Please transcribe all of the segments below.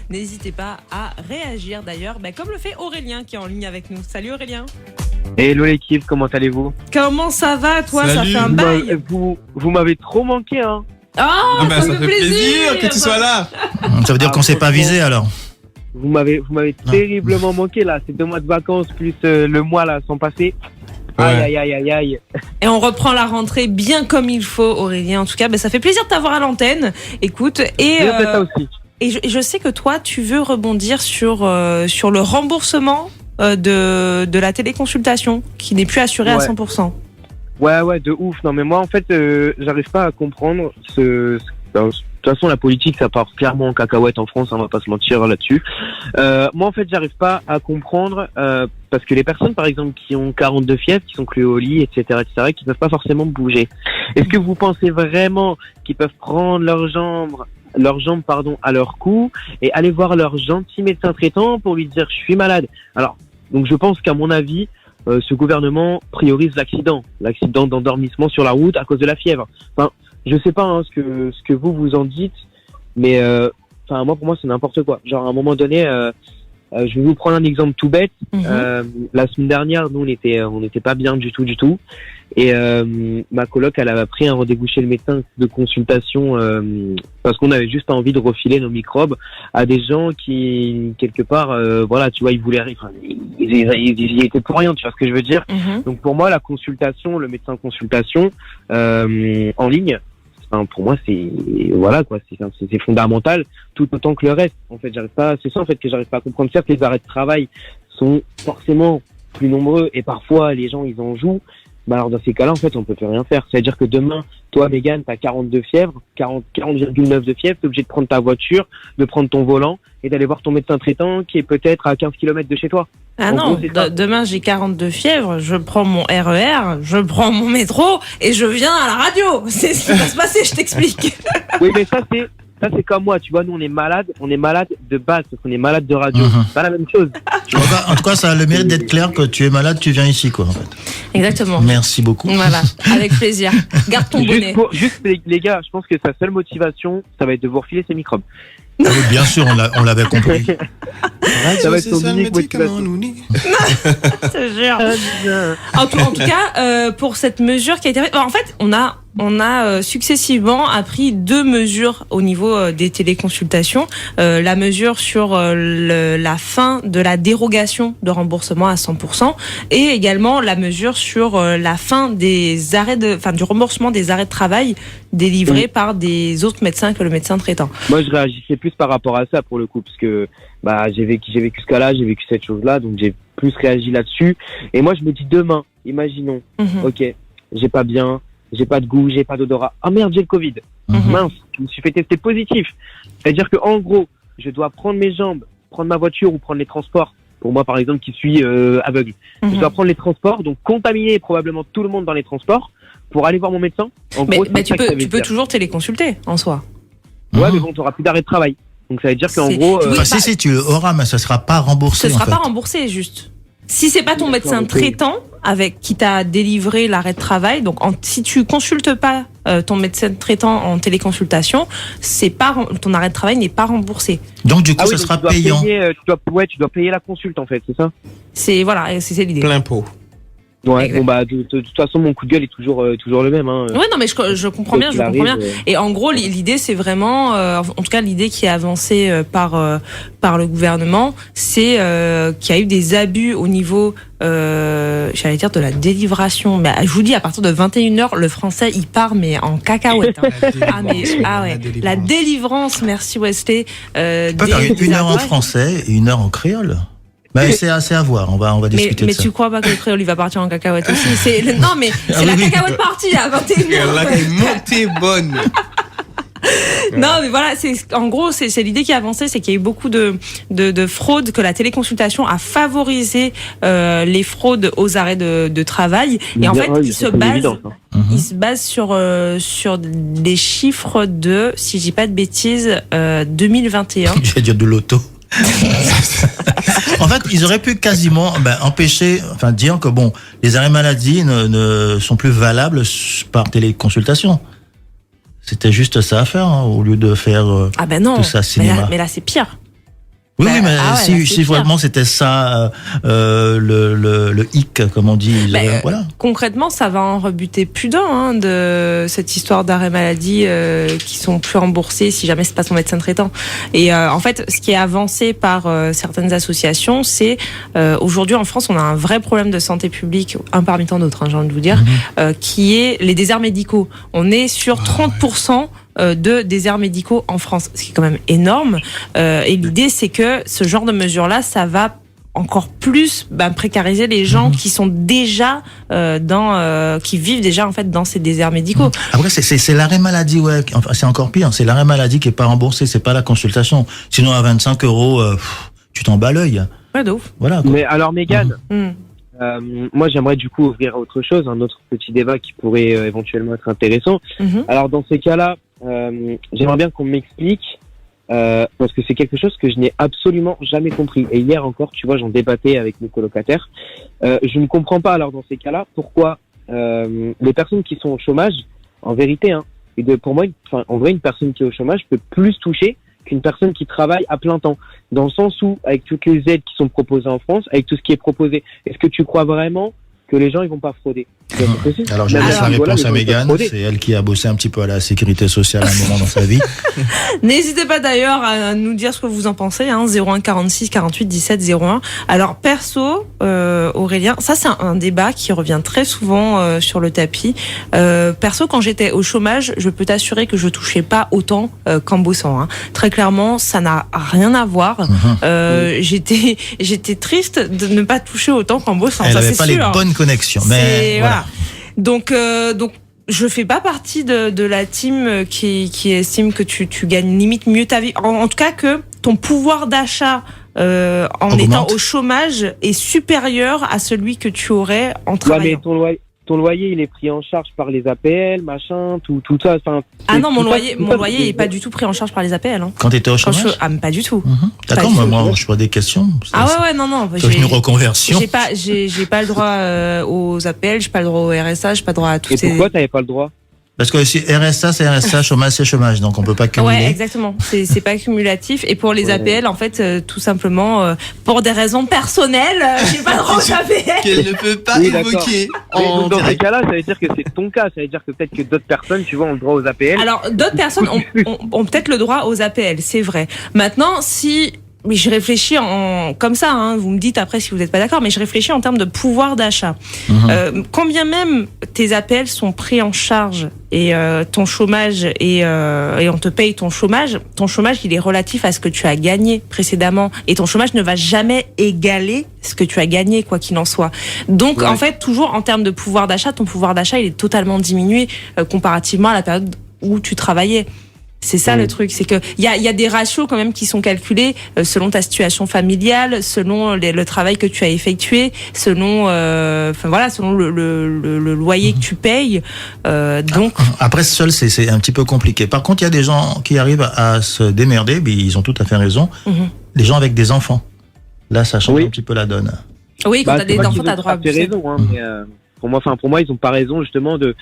N'hésitez pas à réagir d'ailleurs, comme le fait Aurélien qui est en ligne avec nous. Salut Aurélien. Hello l'équipe, comment allez-vous? Comment ça va toi? Salut. Ça fait un bail. Vous m'avez trop manqué, hein. Oh, ça fait plaisir que tu sois là. Ça veut dire qu'on s'est pas visé alors. Vous m'avez terriblement manqué là. Ces 2 mois de vacances plus le mois là sont passés. Ouais. Aïe. Et on reprend la rentrée bien comme il faut, Aurélien. En tout cas, ça fait plaisir de t'avoir à l'antenne. Écoute, J'ai fait ça aussi. et je sais que toi, tu veux rebondir sur le remboursement de la téléconsultation qui n'est plus assuré à 100%. Ouais, de ouf. Non mais moi en fait, j'arrive pas à comprendre de toute façon, la politique, ça part clairement en cacahuète en France, on va pas se mentir là-dessus. Moi, en fait, j'arrive pas à comprendre, parce que les personnes, par exemple, qui ont 42 fièvres, qui sont clouées au lit, etc., qui peuvent pas forcément bouger. Est-ce que vous pensez vraiment qu'ils peuvent prendre leurs jambes, à leur cou et aller voir leur gentil médecin traitant pour lui dire, je suis malade? Alors, donc je pense qu'à mon avis, ce gouvernement priorise l'accident d'endormissement sur la route à cause de la fièvre. Enfin, je sais pas ce que vous en dites, mais moi pour moi c'est n'importe quoi. Genre à un moment donné, je vais vous prendre un exemple tout bête. La semaine dernière, nous on n'était pas bien du tout, et ma coloc elle avait pris un rendez-vous chez le médecin de consultation parce qu'on avait juste envie de refiler nos microbes à des gens qui quelque part, tu vois, ils voulaient, ils y étaient pour rien, tu vois ce que je veux dire. Donc pour moi la consultation, le médecin consultation en ligne. Pour moi, c'est fondamental, tout autant que le reste. En fait, c'est ça en fait que j'arrive pas à comprendre. Certes, les arrêts de travail sont forcément plus nombreux et parfois les gens ils en jouent. Mais alors dans ces cas-là, en fait, on peut plus rien faire. C'est-à-dire que demain, toi, Mégane, t'as 42 fièvres, 40,9 de fièvre, t'es obligé de prendre ta voiture, de prendre ton volant et d'aller voir ton médecin traitant qui est peut-être à 15 km de chez toi. Ah non, demain j'ai 42 fièvres, je prends mon RER, je prends mon métro et je viens à la radio. C'est ce qui va se passer, je t'explique. Oui, mais ça c'est comme moi, tu vois, nous on est malade de base, parce qu'on est malade de radio. C'est pas la même chose. En tout cas, ça a le mérite d'être clair que tu es malade, tu viens ici, quoi, en fait. Exactement. Merci beaucoup. Voilà, avec plaisir. Garde ton bonnet. Juste les gars, je pense que sa seule motivation, ça va être de vous refiler ces microbes. Ah oui, bien sûr, on l'avait compris. Ça va être son unique motivation. Je te jure. En tout cas, pour cette mesure qui a été faite, en fait, on a successivement appris 2 mesures au niveau des téléconsultations. La mesure sur la fin de la dérogation de remboursement à 100% et également la mesure sur la fin des arrêts du remboursement des arrêts de travail délivrés par des autres médecins que le médecin traitant. Moi, je réagissais plus par rapport à ça pour le coup, parce que j'ai vécu ce cas-là, j'ai vécu cette chose-là, donc j'ai plus réagi là-dessus. Et moi, je me dis demain, imaginons, ok, j'ai pas bien, j'ai pas de goût, j'ai pas d'odorat. Ah merde, j'ai le Covid. Mince, je me suis fait tester positif. C'est-à-dire que en gros, je dois prendre mes jambes, prendre ma voiture ou prendre les transports. Pour moi, par exemple, qui suis aveugle, je dois prendre les transports, donc contaminer probablement tout le monde dans les transports pour aller voir mon médecin. En gros, mais tu peux toujours téléconsulter en soi. Ouais, mais bon, t'auras plus d'arrêt de travail. Donc ça veut dire qu'en gros, si tu auras, mais ça sera pas remboursé. Ce sera pas remboursé, juste. Si c'est pas ton médecin traitant qui t'a délivré l'arrêt de travail, donc si tu consultes pas ton médecin traitant en téléconsultation, ton arrêt de travail n'est pas remboursé. Donc du coup, ça sera payant. Tu dois payer la consulte en fait, c'est ça? C'est l'idée. Plein pot. Ouais, de toute façon, mon coup de gueule est toujours le même. Ouais, non, mais je comprends bien, Et en gros, l'idée, c'est vraiment, en tout cas, l'idée qui est avancée par le gouvernement, c'est qu'il y a eu des abus au niveau, j'allais dire de la délivration. Mais je vous dis, à partir de 21h, le français, il part, mais en cacahuète. La délivrance, merci Wesley. Tu peux faire 1 heure en français et 1 heure en créole. C'est assez à voir, on va discuter de ça. Mais tu crois pas que le créole il va partir en cacahuète aussi? Non, mais c'est la cacahuète partie à 21h. La montée bonne. Non, mais voilà, en gros, c'est l'idée qui a avancé, c'est qu'il y a eu beaucoup de fraudes, que la téléconsultation a favorisé les fraudes aux arrêts de travail. Et en fait, il se base sur des chiffres de, si je dis pas de bêtises, 2021. Je vais dire de l'auto. En fait, ils auraient pu quasiment dire que les arrêts maladie ne sont plus valables par téléconsultation. C'était juste ça à faire, au lieu de faire tout ça cinéma. Mais là, c'est pire. Oui, mais si vraiment c'était ça, le hic, comme on dit, voilà. Concrètement, ça va en rebuter plus d'un de cette histoire d'arrêt maladie qui sont plus remboursés si jamais c'est pas son médecin traitant. Et en fait, ce qui est avancé par certaines associations, c'est aujourd'hui en France, on a un vrai problème de santé publique, un parmi tant d'autres, j'ai envie de vous dire, qui est les déserts médicaux. On est sur 30%. De déserts médicaux en France, ce qui est quand même énorme. Et l'idée, c'est que ce genre de mesures-là, ça va encore plus précariser les gens qui sont déjà qui vivent déjà en fait dans ces déserts médicaux. Après, c'est l'arrêt maladie, ouais. Enfin, c'est encore pire. C'est l'arrêt maladie qui est pas remboursé, c'est pas la consultation. Sinon, à 25 €, tu t'en bats l'œil. Ouais, de ouf. Voilà. Quoi. Mais alors, Mégane. Moi, j'aimerais du coup ouvrir à autre chose, un autre petit débat qui pourrait éventuellement être intéressant. Alors, dans ces cas-là, j'aimerais bien qu'on m'explique, parce que c'est quelque chose que je n'ai absolument jamais compris. Et hier encore, tu vois, j'en débattais avec mes colocataires. Je ne comprends pas, alors, dans ces cas-là, pourquoi les personnes qui sont au chômage, en vérité, pour moi, en vrai, une personne qui est au chômage peut plus toucher qu'une personne qui travaille à plein temps. Dans le sens où, avec toutes les aides qui sont proposées en France, avec tout ce qui est proposé, est-ce que tu crois vraiment que les gens ils vont pas frauder? Alors je laisse la réponse à Mégane, c'est elle qui a bossé un petit peu à la sécurité sociale à un moment dans sa vie. N'hésitez pas d'ailleurs à nous dire ce que vous en pensez, 01 46 48 17 01. Alors perso, Aurélien, ça c'est un débat qui revient très souvent sur le tapis. Perso, quand j'étais au chômage, je peux t'assurer que je touchais pas autant qu'en bossant. Très clairement, ça n'a rien à voir. J'étais triste de ne pas toucher autant qu'en bossant. Elle ça avait c'est pas sûr. Les bonnes connexions, mais voilà. Donc je fais pas partie de la team qui estime que tu gagnes limite mieux ta vie. En tout cas que ton pouvoir d'achat en étant au chômage est supérieur à celui que tu aurais en travaillant. Ouais, mais ton loyer, il est pris en charge par les APL, machin, tout ça. Ah non, mon loyer est pas du tout pris en charge par les APL. Quand t'étais au chômage? Ah, mais pas du tout. D'accord, moi, je pose des questions. Non. J'ai une reconversion. J'ai pas le droit aux APL, j'ai pas le droit au RSA, j'ai pas le droit à tout ça. Et pourquoi t'avais pas le droit? Parce que si RSA, c'est RSA, chômage, c'est chômage, donc on peut pas cumuler. Ouais, exactement. C'est pas cumulatif. Et pour les APL, en fait, tout simplement, pour des raisons personnelles, j'ai pas le droit aux APL. Qu'elle ne peut pas évoquer. Donc dans ces cas-là, ça veut dire que c'est ton cas. Ça veut dire que peut-être que d'autres personnes, tu vois, ont le droit aux APL. Alors, d'autres personnes ont peut-être le droit aux APL, c'est vrai. Maintenant, mais je réfléchis comme ça, vous me dites après si vous n'êtes pas d'accord, mais je réfléchis en termes de pouvoir d'achat. Combien même tes APL sont pris en charge et ton chômage et on te paye ton chômage il est relatif à ce que tu as gagné précédemment et ton chômage ne va jamais égaler ce que tu as gagné quoi qu'il en soit. Donc en fait toujours en termes de pouvoir d'achat, ton pouvoir d'achat il est totalement diminué comparativement à la période où tu travaillais. C'est ça le truc, c'est que il y a des ratios quand même qui sont calculés selon ta situation familiale, selon le travail que tu as effectué, selon selon le loyer que tu payes. Donc après seul c'est un petit peu compliqué. Par contre, il y a des gens qui arrivent à se démerder, mais ils ont tout à fait raison. Les gens avec des enfants. Là, ça change un petit peu la donne. Oui, quand t'as des enfants, t'as droit à raison, mais pour moi, ils ont pas raison justement de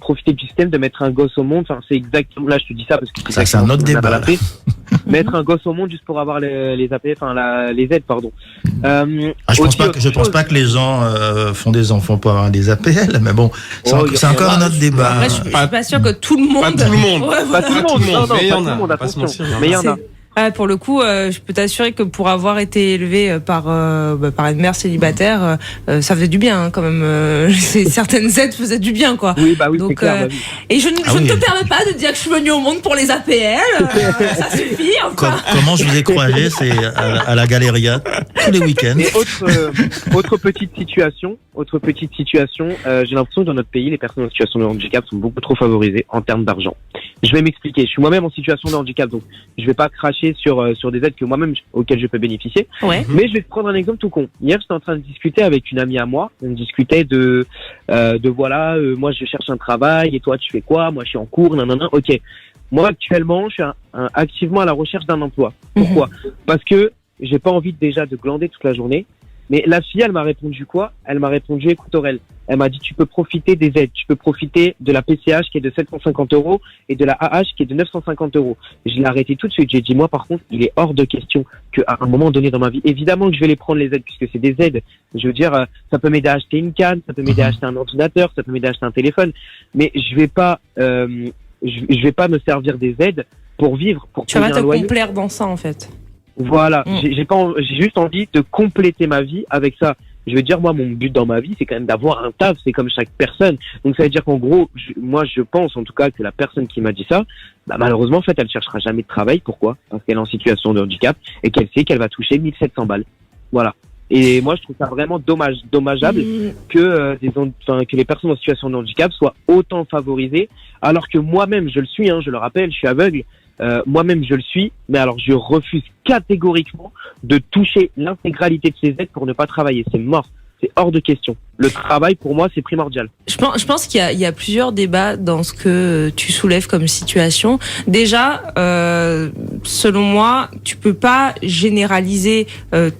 profiter du système, de mettre un gosse au monde. Enfin, c'est exactement là, je te dis ça parce que c'est un autre débat. Mettre un gosse au monde juste pour avoir les APL, les aides, pardon. Je pense pas que les gens font des enfants pour avoir des APL, mais bon, c'est encore un autre débat. Après, je suis pas sûr que tout le monde. Pas tout le monde. Pas tout le monde. Mais il y en a. Mais il y en a. Pour le coup, je peux t'assurer que pour avoir été élevé par une mère célibataire, ça faisait du bien quand même. Certaines aides faisaient du bien, quoi. Oui, oui, donc, c'est clair. Et je ne te permets pas de dire que je suis venue au monde pour les APL. Ça suffit. Enfin. Comment je vous ai croisé, c'est à la Galéria tous les week-ends. Et autre petite situation. J'ai l'impression que dans notre pays, les personnes en situation de handicap sont beaucoup trop favorisées en termes d'argent. Je vais m'expliquer. Je suis moi-même en situation de handicap, donc je vais pas cracher sur des aides que moi-même auxquelles je peux bénéficier. Ouais. Mais je vais te prendre un exemple tout con. Hier, j'étais en train de discuter avec une amie à moi. On discutait de moi je cherche un travail et toi tu fais quoi? Moi je suis en cours, nanana. Ok. Moi actuellement, je suis activement à la recherche d'un emploi. Pourquoi? Parce que j'ai pas envie déjà de glander toute la journée. Mais la fille, elle m'a répondu quoi? Elle m'a répondu, écoute Aurel, elle m'a dit tu peux profiter des aides, tu peux profiter de la PCH qui est de 750 € et de la AH qui est de 950 €. Je l'ai arrêté tout de suite. J'ai dit moi par contre, il est hors de question qu'à un moment donné dans ma vie, évidemment que je vais les prendre les aides puisque c'est des aides. Je veux dire, ça peut m'aider à acheter une canne, ça peut m'aider à acheter un ordinateur, ça peut m'aider à acheter un téléphone, mais je vais pas me servir des aides pour vivre, pour tu vas te complaire dans ça en fait. Voilà, j'ai juste envie de compléter ma vie avec ça. Je veux dire, moi, mon but dans ma vie, c'est quand même d'avoir un taf, c'est comme chaque personne. Donc ça veut dire qu'en gros, moi, je pense en tout cas que la personne qui m'a dit ça, bah, malheureusement, en fait, elle cherchera jamais de travail. Pourquoi? Parce qu'elle est en situation de handicap et qu'elle sait qu'elle va toucher 1700 balles. Voilà. Et moi, je trouve ça vraiment dommageable que que les personnes en situation de handicap soient autant favorisées, alors que moi-même, je le suis, je le rappelle, je suis aveugle. Moi-même je le suis, mais alors je refuse catégoriquement de toucher l'intégralité de ces aides pour ne pas travailler. C'est mort, c'est hors de question. Le travail pour moi c'est primordial. Je pense qu'il y a plusieurs débats dans ce que tu soulèves comme situation. Déjà, selon moi, tu peux pas généraliser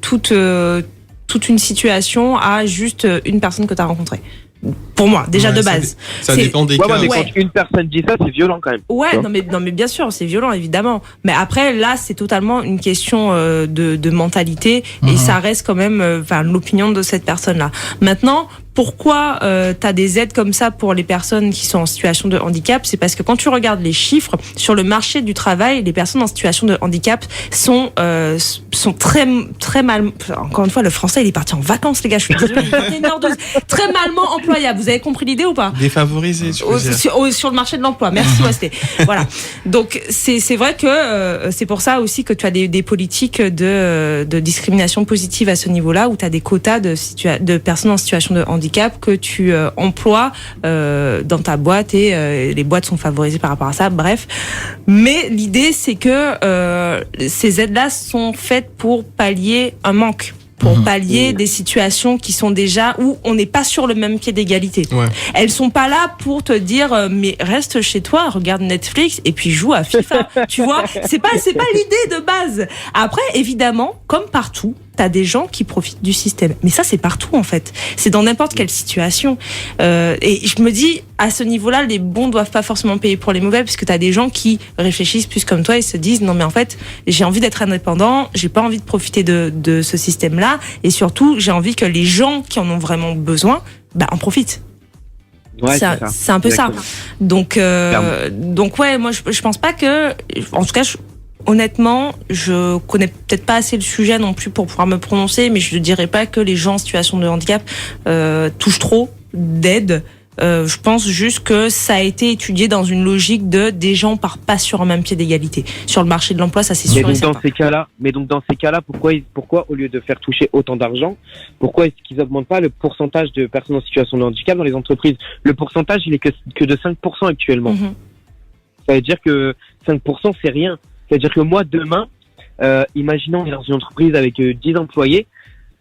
toute une situation à juste une personne que tu as rencontrée. Pour moi, déjà de base. Ça dépend des cas. Mais quand une personne dit ça, c'est violent quand même. Ouais, non mais bien sûr, c'est violent évidemment. Mais après, là, c'est totalement une question de mentalité et ça reste quand même, l'opinion de cette personne-là. Maintenant, pourquoi t'as des aides comme ça pour les personnes qui sont en situation de handicap? C'est parce que quand tu regardes les chiffres sur le marché du travail, les personnes en situation de handicap sont très mal. Encore une fois, le français, il est parti en vacances, les gars. Je suis désolée. Très malement employable. Vous avez compris l'idée ou pas? Défavorisés, tu veux dire. Sur le marché de l'emploi. Merci, Wesley. Voilà. Donc c'est vrai que c'est pour ça aussi que tu as des politiques de discrimination positive à ce niveau-là, où tu as des quotas de personnes en situation de handicap que tu emploies dans ta boîte et les boîtes sont favorisées par rapport à ça. Bref, mais l'idée c'est que ces aides-là sont faites pour pallier un manque, pour pallier des situations qui sont déjà où on n'est pas sur le même pied d'égalité. Ouais. Elles sont pas là pour te dire mais reste chez toi, regarde Netflix et puis joue à FIFA. Tu vois, c'est pas l'idée de base. Après, évidemment, comme partout, t'as des gens qui profitent du système. Mais ça, c'est partout, en fait. C'est dans n'importe quelle situation. Et je me dis, à ce niveau-là, les bons doivent pas forcément payer pour les mauvais, parce que t'as des gens qui réfléchissent plus comme toi et se disent, non, mais en fait, j'ai envie d'être indépendant, j'ai pas envie de profiter de ce système-là, et surtout, j'ai envie que les gens qui en ont vraiment besoin, en profitent. Ouais, c'est un peu ça. Donc ouais, moi, je pense pas que, en tout cas, honnêtement, je connais peut-être pas assez le sujet non plus pour pouvoir me prononcer, mais je ne dirais pas que les gens en situation de handicap touchent trop d'aide. Je pense juste que ça a été étudié dans une logique des gens partent pas sur un même pied d'égalité. Sur le marché de l'emploi, ça c'est sûr. Mais donc dans ces cas-là, pourquoi au lieu de faire toucher autant d'argent, pourquoi est-ce qu'ils augmentent pas le pourcentage de personnes en situation de handicap dans les entreprises? Le pourcentage, il est que de 5% actuellement. Ça veut dire que 5%, c'est rien. C'est-à-dire que moi, demain, imaginons, on est dans une entreprise avec 10 employés,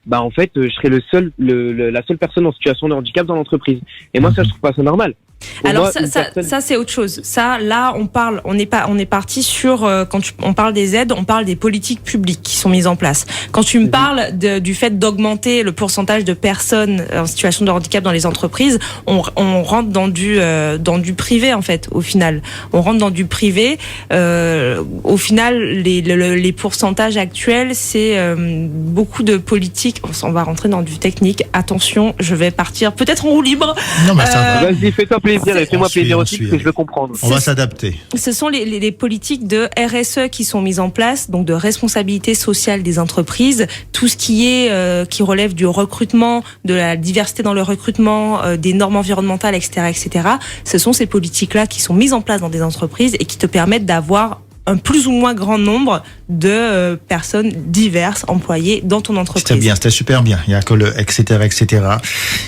en fait, je serai la seule personne en situation de handicap dans l'entreprise. Et moi, ça, je trouve pas ça normal. Alors ça c'est autre chose. Ça, là, on est parti sur quand on parle des aides, on parle des politiques publiques qui sont mises en place. Quand tu me parles du fait d'augmenter le pourcentage de personnes en situation de handicap dans les entreprises, on rentre dans du privé en fait. Au final, on rentre dans du privé. Au final, les pourcentages actuels, c'est beaucoup de politiques. On va rentrer dans du technique. Attention, je vais partir peut-être en roue libre. Non, mais ça va. Vas-y, fais-toi plaisir et fais-moi plaisir aussi parce que je veux comprendre. On va s'adapter. Ce sont les politiques de RSE qui sont mises en place, donc de responsabilité sociale des entreprises, tout ce qui relève du recrutement, de la diversité dans le recrutement, des normes environnementales, etc., etc. Ce sont ces politiques-là qui sont mises en place dans des entreprises et qui te permettent d'avoir un plus ou moins grand nombre de personnes diverses employées dans ton entreprise. C'était super bien. Il y a que le etc.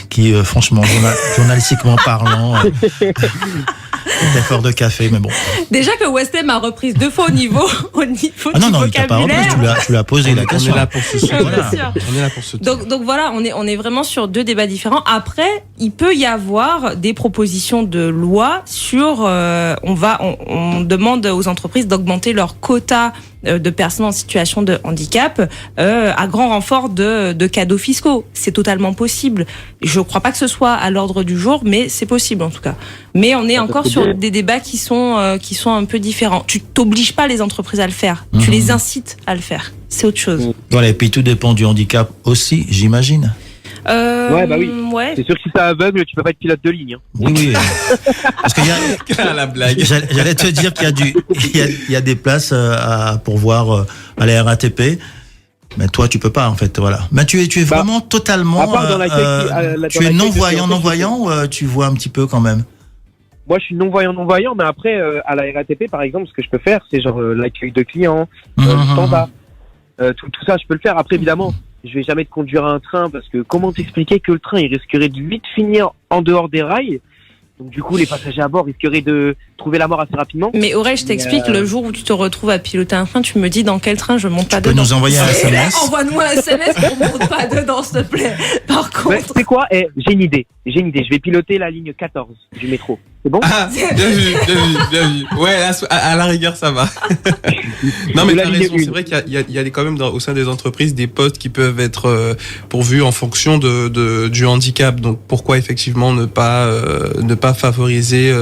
qui, franchement, journalistiquement parlant, est fort de café, mais bon. Déjà que Wesley m'a reprise 2 fois au niveau du vocabulaire. T'as pas reprise, tu l'as posé la question. On est là pour ce sujet. On est là pour ce donc voilà, on est vraiment sur 2 débats différents. Après, il peut y avoir des propositions de loi sur, on demande aux entreprises d'augmenter leur quota de personnes en situation de handicap à grand renfort de cadeaux fiscaux. C'est totalement possible. Je crois pas que ce soit à l'ordre du jour, mais c'est possible en tout cas. Mais on est encore sur des débats qui sont un peu différents. Tu t'obliges pas les entreprises à le faire, tu les incites à le faire. C'est autre chose. Voilà, et puis tout dépend du handicap aussi, j'imagine. Ouais, bah oui. Ouais. C'est sûr que si t'es aveugle, tu peux pas être pilote de ligne. Hein. Oui. Parce qu'il y a la blague. J'allais te dire qu'il y a des places à pourvoir à la RATP. Mais toi, tu peux pas, en fait, voilà. Mais tu es vraiment totalement, tu es non-voyant, ou tu vois un petit peu quand même? Moi, je suis non-voyant, mais après, à la RATP, par exemple, ce que je peux faire, c'est genre l'accueil de clients, standard. Tout ça, je peux le faire. Après, évidemment, je vais jamais te conduire un train parce que comment t'expliquer que le train, il risquerait de vite finir en dehors des rails. Donc du coup, les passagers à bord risqueraient de trouver la mort assez rapidement. Mais Aurel, je t'explique, le jour où tu te retrouves à piloter un train, tu me dis dans quel train je monte pas dedans. Tu peux nous envoyer un SMS. Envoie-nous un SMS pour monte pas dedans, s'il te plaît. Par contre. C'est quoi? J'ai une idée. Je vais piloter la ligne 14 du métro. C'est bon? Ah, bien vu. Ouais, là, à la rigueur, ça va. Non, mais t'as raison. C'est vrai qu'il y a quand même au sein des entreprises des postes qui peuvent être pourvus en fonction du handicap. Donc, pourquoi effectivement ne pas favoriser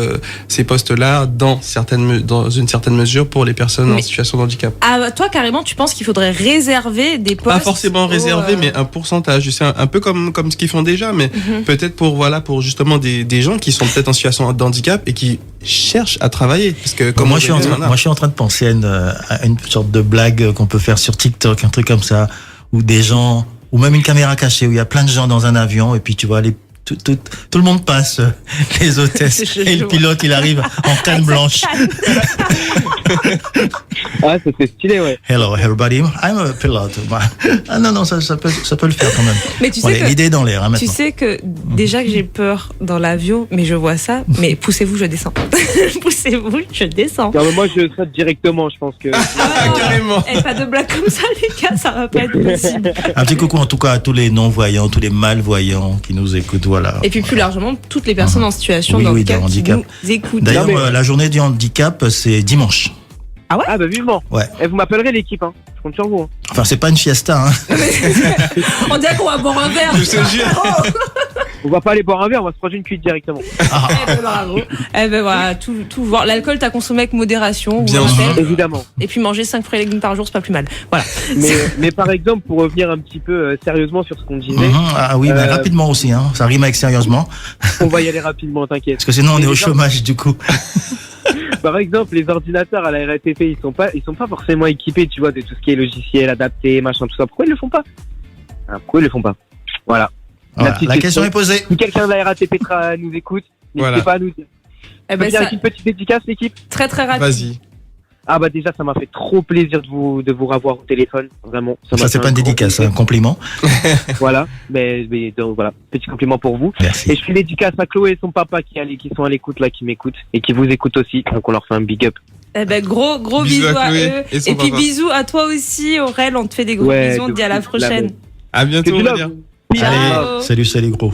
ces postes-là dans une certaine mesure pour les personnes en situation de handicap? Ah, toi, carrément, tu penses qu'il faudrait réserver des postes? Pas forcément réserver, mais un pourcentage. C'est un peu comme ce qu'ils font déjà, mais peut-être pour justement des gens qui sont peut-être en situation de handicap et qui cherchent à travailler. Parce que moi, je suis en train de penser à une sorte de blague qu'on peut faire sur TikTok, un truc comme ça, où des gens, ou même une caméra cachée, où il y a plein de gens dans un avion, et puis tu vois tout le monde passe, les hôtesses, et le pilote, il arrive en canne blanche. Ah, ça fait stylé, ouais. Hello everybody, I'm a pilot. Ah non, ça peut le faire quand même. Mais tu sais l'idée est dans l'air, maintenant. Tu sais que déjà que j'ai peur dans l'avion, mais je vois ça, mais poussez-vous, je descends. Poussez-vous, je descends. Non, mais moi, je saute directement, je pense que. Carrément. Pas de blague comme ça, les gars, ça va pas être possible. Un petit coucou en tout cas à tous les non-voyants, tous les malvoyants qui nous écoutent, voilà. Et puis plus largement, toutes les personnes en situation de handicap qui nous écoutent. D'ailleurs, la journée du handicap, c'est dimanche. Ah ouais? Ah bah vivement. Ouais. Vous m'appellerez l'équipe, hein. Je compte sur vous. Hein. Enfin, c'est pas une fiesta, hein. On dirait qu'on va boire un verre. Je te jure. On va pas aller boire un verre, on va se prendre une cuite directement. Ah. Bravo. Voilà, tout voir. L'alcool, t'as consommé avec modération. Bien sûr. Évidemment. Et puis manger 5 fruits et légumes par jour, c'est pas plus mal. Voilà. Mais par exemple, pour revenir un petit peu sérieusement sur ce qu'on disait. Ah oui, mais rapidement aussi, hein. Ça rime avec sérieusement. On va y aller rapidement, t'inquiète. Parce que sinon, on est au chômage, du coup. Par exemple, les ordinateurs à la RATP, ils sont pas forcément équipés, tu vois, de tout ce qui est logiciel, adapté, machin, tout ça. Pourquoi ils le font pas? Voilà. La question est posée. Si quelqu'un de la RATP nous écoute, n'hésitez pas à nous dire. Avec une petite dédicace, l'équipe. Très très rapide. Vas-y. Ah bah déjà, ça m'a fait trop plaisir de vous revoir au téléphone, vraiment. Ça c'est pas une dédicace, c'est un compliment. Voilà, mais donc voilà, petit compliment pour vous. Merci. Et je fais une dédicace à Chloé et son papa qui sont à l'écoute là, qui m'écoutent et qui vous écoutent aussi, donc on leur fait un big up. Gros bisous à eux. Et puis bisous à toi aussi, Aurel, on te fait des gros bisous, on te dit à la prochaine. À bientôt. Allez, salut gros.